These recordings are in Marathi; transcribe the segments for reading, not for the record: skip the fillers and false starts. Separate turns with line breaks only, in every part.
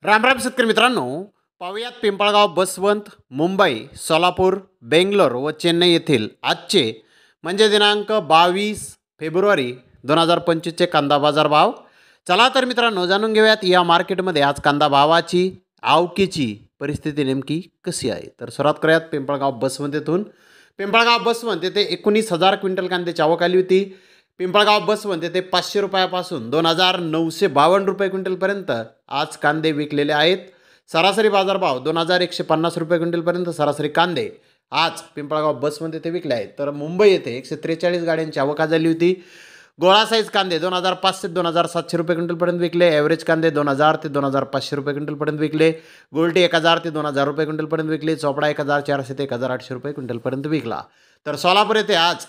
राम राम शेतकरी मित्रांनो, पाहुयात पिंपळगाव, बसवंत, मुंबई, सोलापूर, बेंगलोर व चेन्नई येथील आजचे म्हणजे दिनांक 22 फेब्रुवारी 2025चे कांदा बाजार भाव. चला तर मित्रांनो, जाणून घेऊयात या मार्केटमध्ये आज कांदा भावाची, आवकीची परिस्थिती नेमकी कशी आहे. तर सुरुवात करूयात पिंपळगाव बसवंत येथून. पिंपळगाव बसवंत येथे 19,000 क्विंटल कांद्याची आवक आली होती. पिंपळगाव बसवंत येथे 500 रुपयापासून 2,952 रुपये क्विंटलपर्यंत आज कांदे विकलेले आहेत. सरासरी बाजारभाव 2,150 रुपये क्विंटलपर्यंत सरासरी कांदे आज पिंपळगाव बसवंत येथे विकले आहेत. तर मुंबई येथे 143 गाड्यांची आवक झाली होती. गोळा साईज कांदे 2,500 ते 2,700 रुपये क्विंटलपर्यंत विकले. ॲव्हरेज कांदे 2,000 ते 2,500 रुपये क्विंटलपर्यंत विकले. गोल्टी 1,000 ते 2,000 रुपये क्विंटलपर्यंत विकले. चोपडा 1,400 ते 1,800 रुपये क्विंटलपर्यंत विकला. तर सोलापूर येथे आज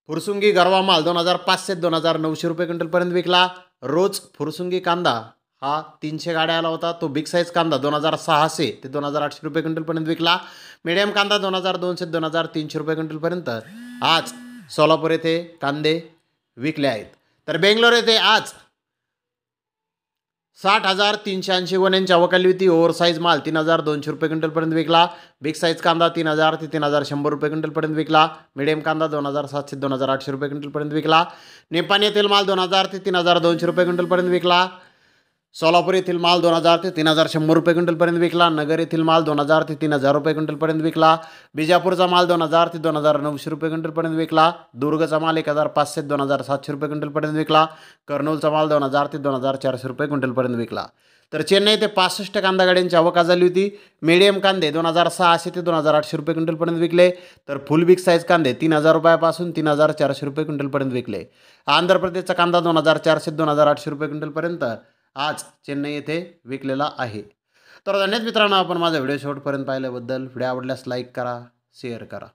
फुरसुंगी गरवा माल 2,500 ते 2,900 रुपये क्विंटलपर्यंत विकला. रोज फुरसुंगी कांदा हा 300 गाड्या आला होता. तो बिग साईज कांदा 2,600 ते 2,800 रुपये क्विंटलपर्यंत विकला. मीडियम कांदा 2,200 ते 2,300 रुपये क्विंटलपर्यंत आज सोलापूर येथे कांदे विकले आहेत. तर बेंगलोर येथे आज 60,380 गोण्यांची आवक आली होती. ओव्हर साईज माल 3,200 रुपये क्विंटलपर्यंत विकला. बिग साईज कांदा 3,000 ते 3,100 रुपये क्विंटलपर्यंत विकला. मीडियम कांदा 2,700 ते 2,800 रुपये क्विंटलपर्यंत विकला. निपाणी येथील माल 2,000 ते 3,200 रुपये क्विंटलपर्यंत विकला. सोलापूर येथील माल 2,000 ते 3,100 रुपये क्विंटलपर्यंत विकला. नगर येथील माल 2,000 ते 3,000 रुपये क्विंटलपर्यंत विकला. बिजापूरचा माल 2,000 ते 2,900 रुपये क्विंटलपर्यंत विकला. दुर्गचा माल 1,500 ते 2,700 रुपये क्विंटलपर्यंत विकला. कर्नूलचा माल 2,000 ते 2,400 रुपये क्विंटलपर्यंत विकला. तर चेन्नई येथे 65 कांदा गाड्यांची आवक झाली होती. मीडियम कांदे 2,600 ते 2,800 रुपये क्विंटलपर्यंत विकले. तर फुल बिग साईज कांदे 3,000 रुपयापासून 3,400 रुपये क्विंटलपर्यंत विकले. आंध्र प्रदेशचा कांदा 2,400 ते 2,800 रुपये क्विंटलपर्यंत आज चेन्नई येथे विकलेला आहे. तर धन्यवाद मित्रांनो, आपण माझा व्हिडिओ शेवटपर्यंत पाहिल्याबद्दल. व्हिडिओ आवडल्यास लाईक करा, शेअर करा.